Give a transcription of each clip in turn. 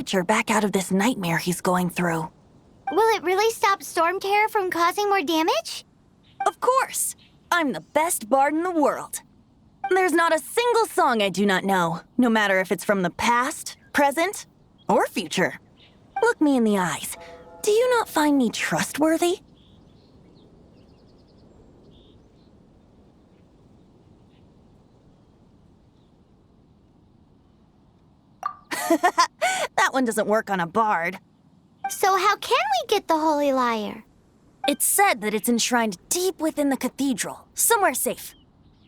Future back out of this nightmare he's going through. Will it really stop Storm Terror from causing more damage? Of course! I'm the best bard in the world. There's not a single song I do not know, no matter if it's from the past, present, or future. Look me in the eyes. Do you not find me trustworthy? That one doesn't work on a bard. So how can we get the Holy Lyre? It's said that it's enshrined deep within the cathedral, somewhere safe.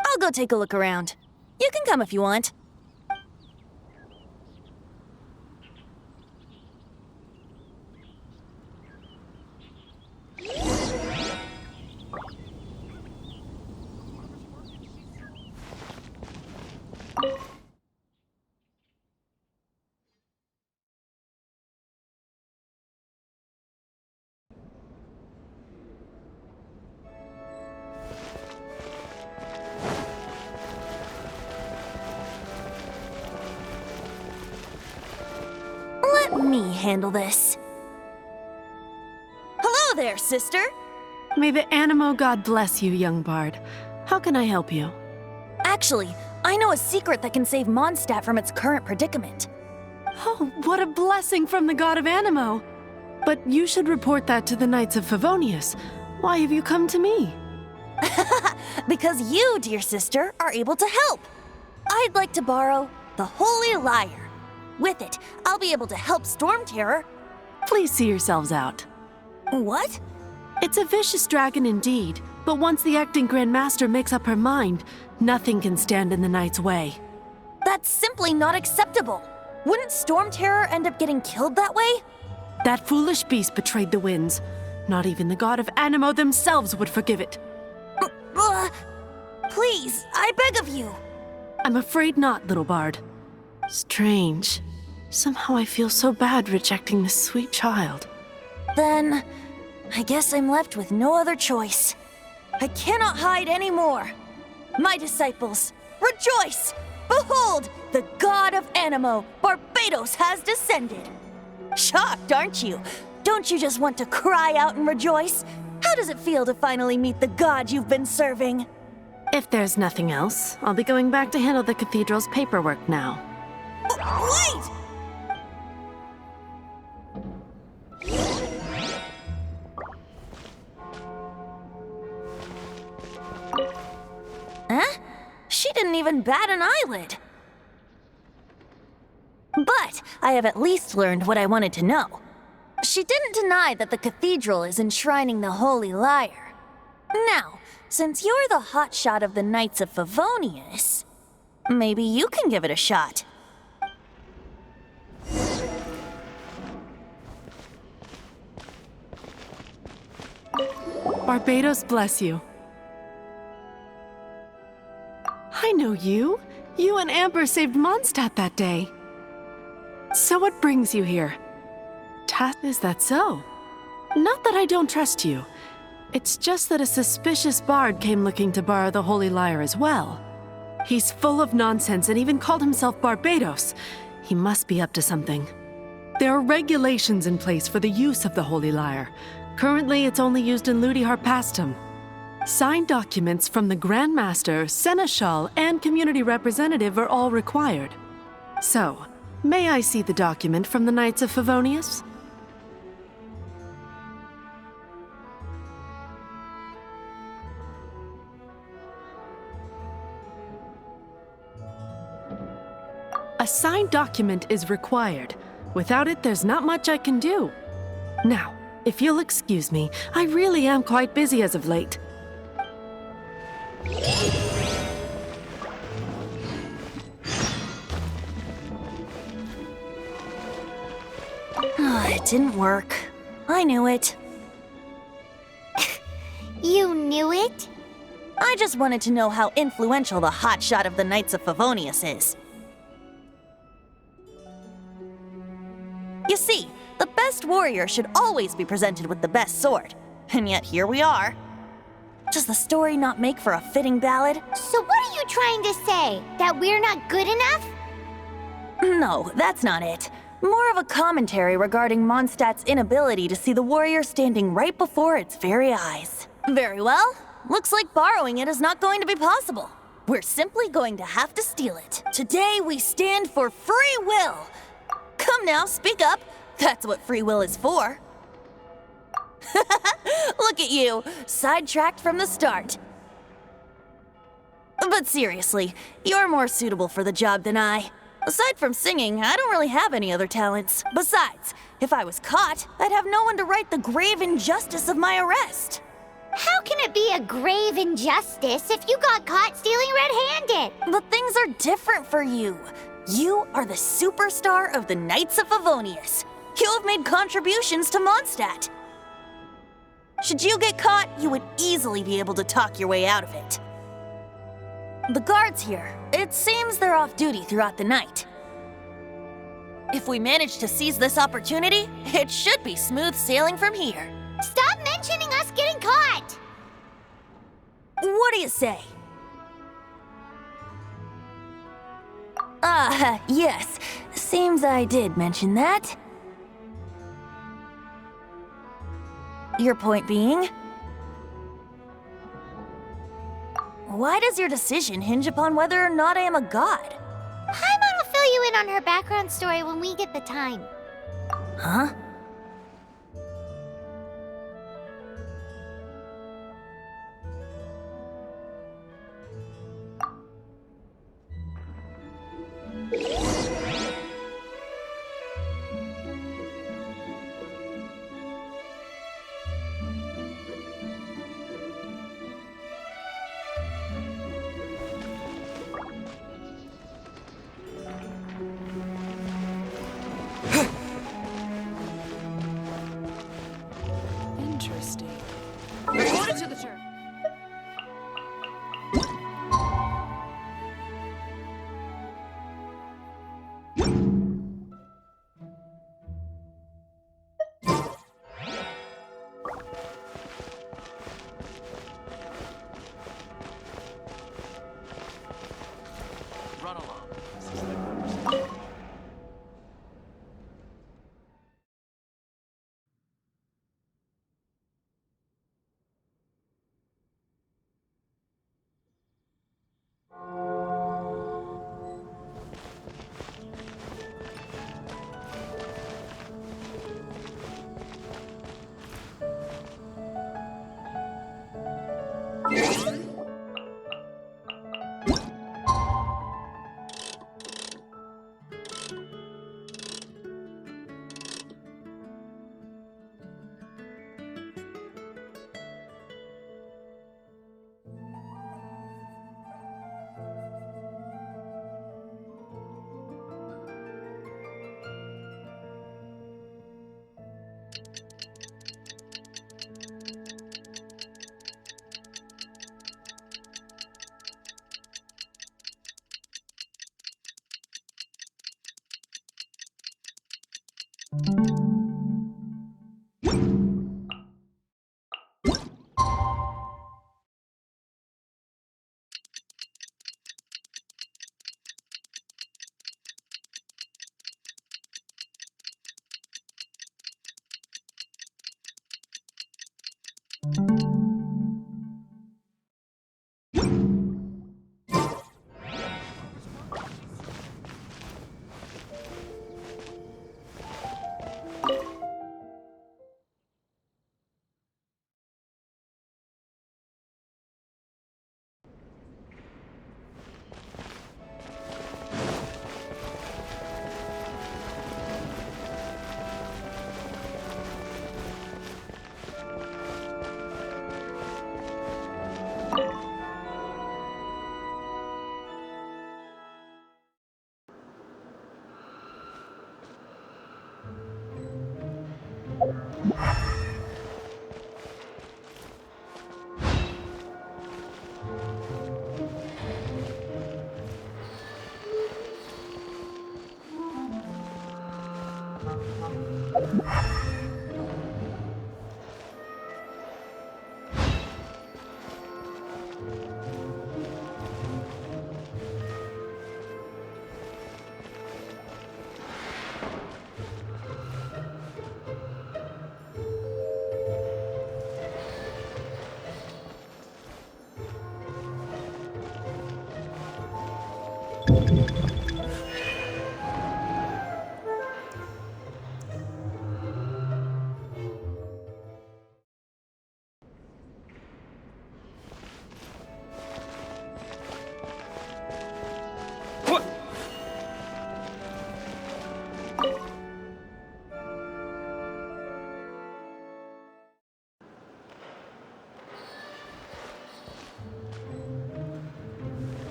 I'll go take a look around. You can come if you want. Let me handle this. Hello there, sister! May the Animo God bless you, young bard. How can I help you? Actually, I know a secret that can save Mondstadt from its current predicament. Oh, what a blessing from the god of Animo! But you should report that to the Knights of Favonius. Why have you come to me? Because you, dear sister, are able to help. I'd like to borrow the Holy Lyre. With it, I'll be able to help Storm Terror. Please see yourselves out. What? It's a vicious dragon indeed, but once the acting Grand Master makes up her mind, nothing can stand in the Knight's way. That's simply not acceptable. Wouldn't Storm Terror end up getting killed that way? That foolish beast betrayed the winds. Not even the god of Animo themselves would forgive it. Please, I beg of you. I'm afraid not, little bard. Strange. Somehow I feel so bad rejecting this sweet child. Then, I guess I'm left with no other choice. I cannot hide anymore. My disciples, rejoice! Behold, the god of Animo, Barbados, has descended. Shocked, aren't you? Don't you just want to cry out and rejoice? How does it feel to finally meet the god you've been serving? If there's nothing else, I'll be going back to handle the cathedral's paperwork now. Wait! Huh? She didn't even bat an eyelid. But I have at least learned what I wanted to know. She didn't deny that the cathedral is enshrining the Holy Lyre. Now, since you're the hotshot of the Knights of Favonius, maybe you can give it a shot. Barbados bless you. I know you. You and Amber saved Mondstadt that day. So what brings you here? Is that so? Not that I don't trust you. It's just that a suspicious bard came looking to borrow the Holy Lyre as well. He's full of nonsense and even called himself Barbados. He must be up to something. There are regulations in place for the use of the Holy Lyre. Currently, it's only used in Ludi Harpastum. Signed documents from the Grand Master, Seneschal, and Community Representative are all required. So, may I see the document from the Knights of Favonius? A signed document is required. Without it, there's not much I can do. Now, if you'll excuse me, I really am quite busy as of late. It didn't work. I knew it. You knew it? I just wanted to know how influential the hotshot of the Knights of Favonius is. You see, the best warrior should always be presented with the best sword. And yet here we are. Does the story not make for a fitting ballad? So what are you trying to say? That we're not good enough? No, that's not it. More of a commentary regarding Mondstadt's inability to see the warrior standing right before its very eyes. Very well. Looks like borrowing it is not going to be possible. We're simply going to have to steal it. Today we stand for free will. Come now, speak up. That's what free will is for. Look at you, sidetracked from the start. But seriously, you're more suitable for the job than I. Aside from singing, I don't really have any other talents. Besides, if I was caught, I'd have no one to right the grave injustice of my arrest. How can it be a grave injustice if you got caught stealing red-handed? But things are different for you. You are the superstar of the Knights of Favonius. You have made contributions to Mondstadt. Should you get caught, you would easily be able to talk your way out of it. The guards here, it seems they're off duty throughout the night. If we manage to seize this opportunity, it should be smooth sailing from here. Stop mentioning us getting caught! What do you say? Yes. Seems I did mention that. Your point being? Why does your decision hinge upon whether or not I am a god? Paimon will fill you in on her background story when we get the time. Huh? Interesting. Reported to the turret. Run along.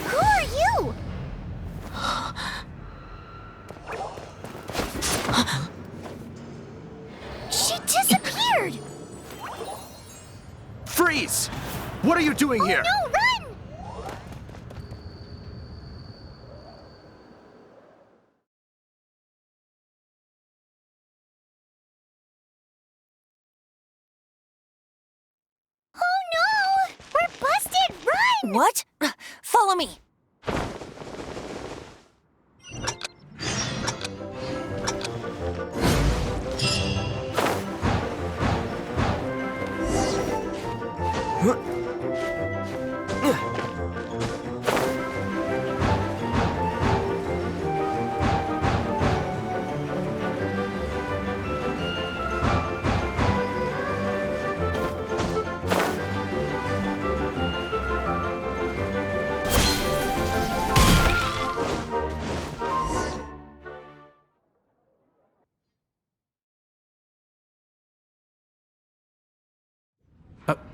Who are you? She disappeared! Freeze! What are you doing here? No, run! Oh no! We're busted! Run! What? Follow me.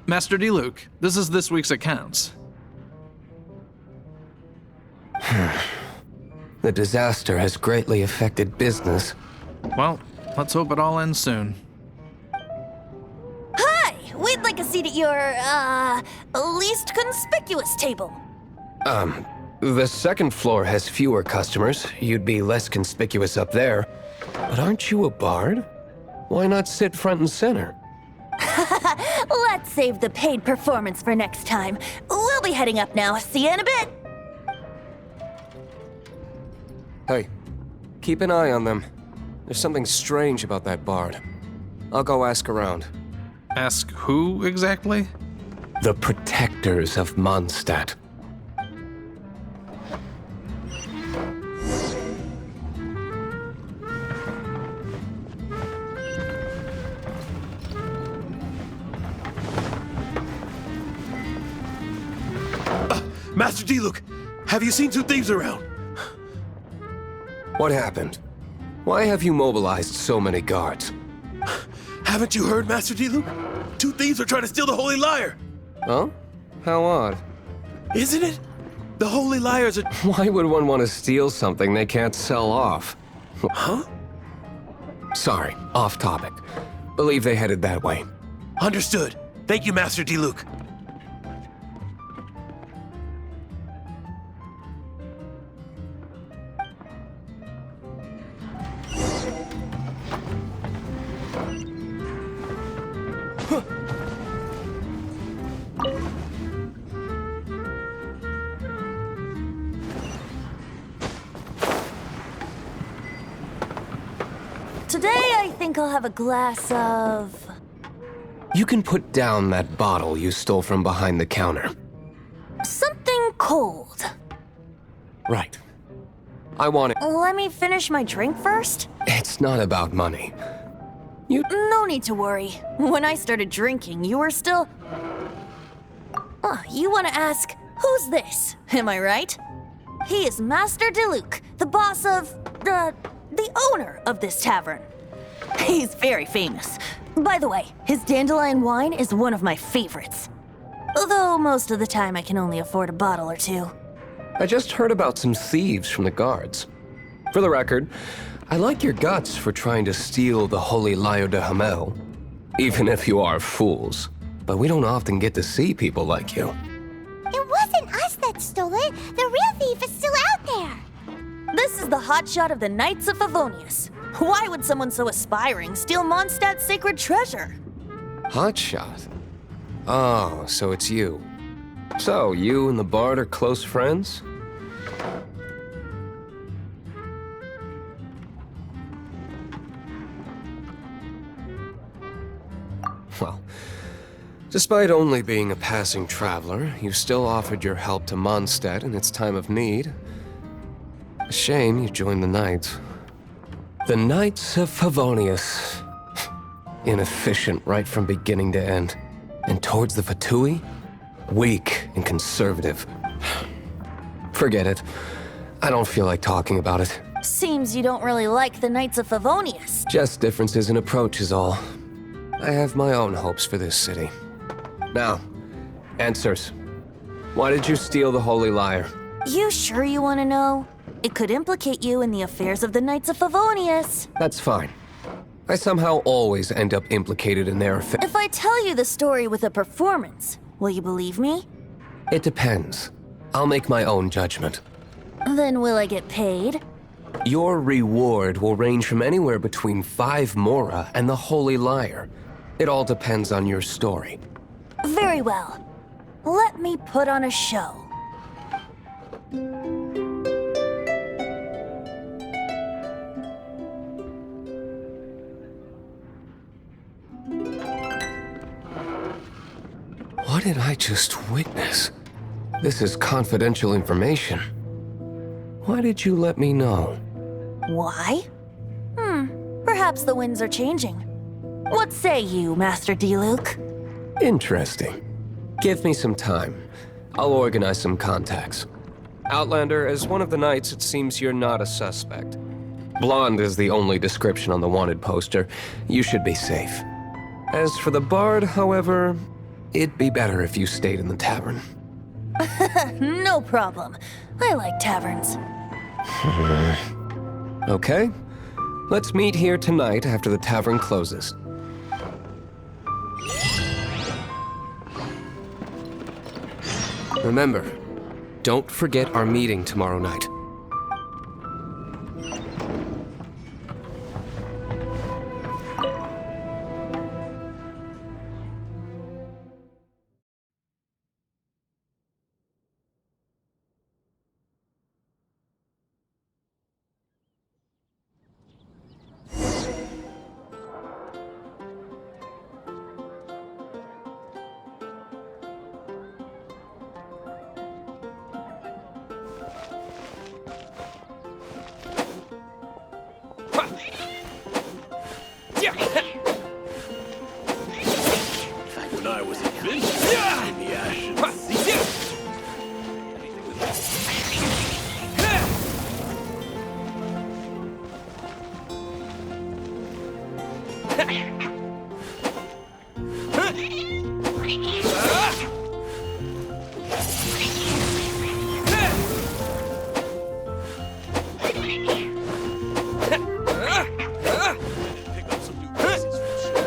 Master D. Luke, this is this week's accounts. The disaster has greatly affected business. Well, let's hope it all ends soon. Hi! We'd like a seat at your, least conspicuous table. The second floor has fewer customers. You'd be less conspicuous up there. But aren't you a bard? Why not sit front and center? Let's save the paid performance for next time. We'll be heading up now. See you in a bit. Hey, keep an eye on them. There's something strange about that bard. I'll go ask around. Ask who exactly? The protectors of Mondstadt. Master Diluc, have you seen two thieves around? What happened? Why have you mobilized so many guards? Haven't you heard, Master Diluc? Two thieves are trying to steal the Holy Lyre. Huh? How odd. Isn't it? The Holy Lyre's a... Why would one want to steal something they can't sell off? Huh? Sorry, off topic. Believe they headed that way. Understood. Thank you, Master Diluc. Today, I think I'll have a glass of... You can put down that bottle you stole from behind the counter. something cold. Right. I want it. Let me finish my drink first? It's not about money. No need to worry. When I started drinking, you were still... Oh, you want to ask, who's this? Am I right? He is Master Diluc, the boss of... the owner of this tavern. He's very famous. By the way, his dandelion wine is one of my favorites. Although most of the time I can only afford a bottle or two. I just heard about some thieves from the guards. For the record, I like your guts for trying to steal the Holy Lyre de Hamel. Even if you are fools. But we don't often get to see people like you. It wasn't us that stole it. The real thief is still out there. This is the hotshot of the Knights of Favonius. Why would someone so aspiring steal Mondstadt's sacred treasure? Hotshot? Oh, so it's you. So, you and the bard are close friends? Well, despite only being a passing traveler, you still offered your help to Mondstadt in its time of need. A shame you joined the Knights. The Knights of Favonius. Inefficient right from beginning to end. And towards the Fatui, weak and conservative. Forget it. I don't feel like talking about it. Seems you don't really like the Knights of Favonius. Just differences in approach is all. I have my own hopes for this city. Now, answers. Why did you steal the Holy Lyre? You sure you want to know? It could implicate you in the affairs of the Knights of Favonius. That's fine. I somehow always end up implicated in their affairs. If I tell you the story with a performance, will you believe me? It depends. I'll make my own judgment. Then will I get paid? Your reward will range from anywhere between 5 Mora and the Holy Lyre. It all depends on your story. Very well. Let me put on a show. What did I just witness? This is confidential information. Why did you let me know? Why? Perhaps the winds are changing. What say you, Master Diluc? Interesting. Give me some time. I'll organize some contacts. Outlander, as one of the knights, it seems you're not a suspect. Blonde is the only description on the wanted poster. You should be safe. As for the bard, however, it'd be better if you stayed in the tavern. No problem. I like taverns. Okay. Let's meet here tonight after the tavern closes. Remember, don't forget our meeting tomorrow night. When I was adventuring in the Ashen Sea. Pick up some new pieces from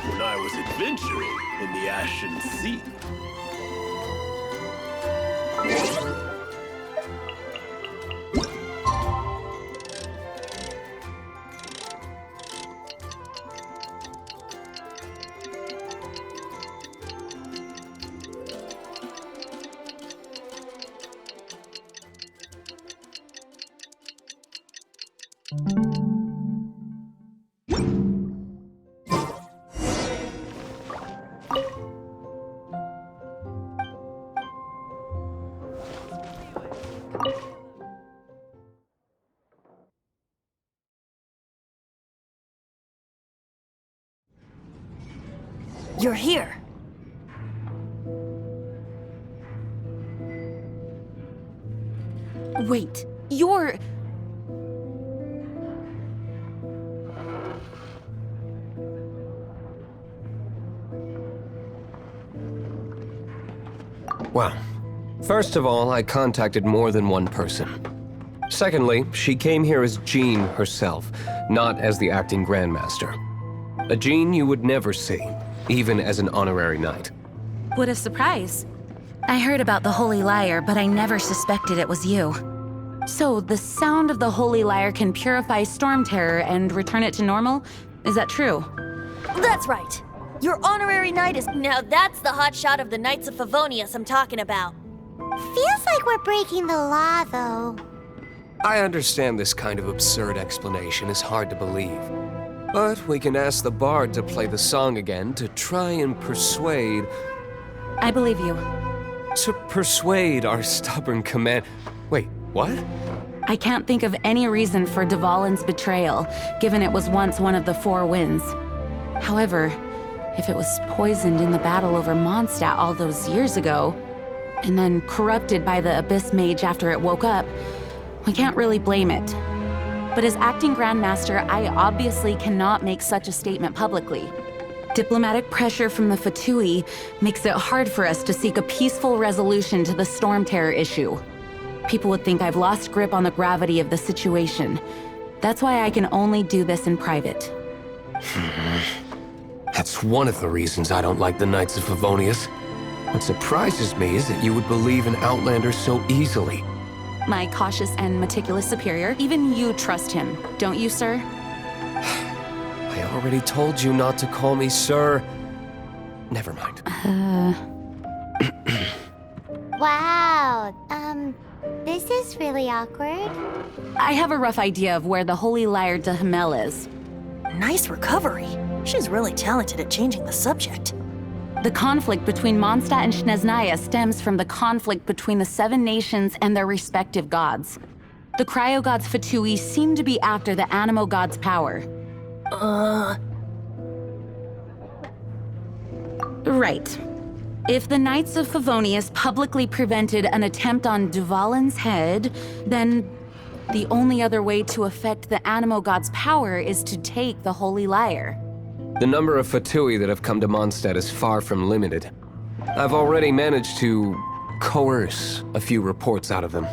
when I was adventuring in the Ashen Sea. You're here. Wait, you're... Well, first of all, I contacted more than one person. Secondly, she came here as Jean herself, not as the acting Grandmaster. A Jean you would never see, even as an honorary knight. What a surprise. I heard about the Holy Lyre, but I never suspected it was you. So, the sound of the Holy Lyre can purify Storm Terror and return it to normal? Is that true? That's right. Your honorary knight is... Now that's the hotshot of the Knights of Favonius I'm talking about. Feels like we're breaking the law, though. I understand this kind of absurd explanation is hard to believe. But we can ask the bard to play the song again to try and persuade... I believe you. To persuade our stubborn command... Wait, what? I can't think of any reason for Dvalin's betrayal, given it was once one of the Four Winds. However, if it was poisoned in the battle over Mondstadt all those years ago, and then corrupted by the Abyss Mage after it woke up, we can't really blame it. But as acting Grandmaster, I obviously cannot make such a statement publicly. Diplomatic pressure from the Fatui makes it hard for us to seek a peaceful resolution to the Storm Terror issue. People would think I've lost grip on the gravity of the situation. That's why I can only do this in private. That's one of the reasons I don't like the Knights of Favonius. What surprises me is that you would believe in Outlanders so easily. my cautious and meticulous superior. Even you trust him, don't you, sir? I already told you not to call me sir. Never mind. Wow, this is really awkward. I have a rough idea of where the Holy Lyre de Himmel is. Nice recovery. She's really talented at changing the subject. The conflict between Mondstadt and Snezhnaya stems from the conflict between the 7 nations and their respective gods. The cryo-gods Fatui seem to be after the Animo god's power. Right. If the Knights of Favonius publicly prevented an attempt on Dvalin's head, then the only other way to affect the Animo god's power is to take the Holy Lyre. The number of Fatui that have come to Mondstadt is far from limited. I've already managed to coerce a few reports out of them.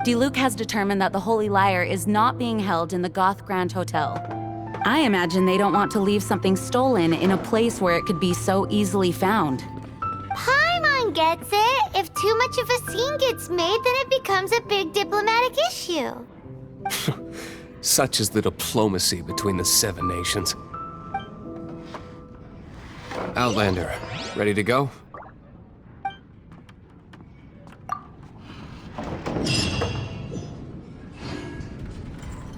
Diluc has determined that the Holy Lyre is not being held in the Goth Grand Hotel. I imagine they don't want to leave something stolen in a place where it could be so easily found. Paimon gets it. If too much of a scene gets made, then it becomes a big diplomatic issue. Such is the diplomacy between the 7 nations. Outlander, ready to go?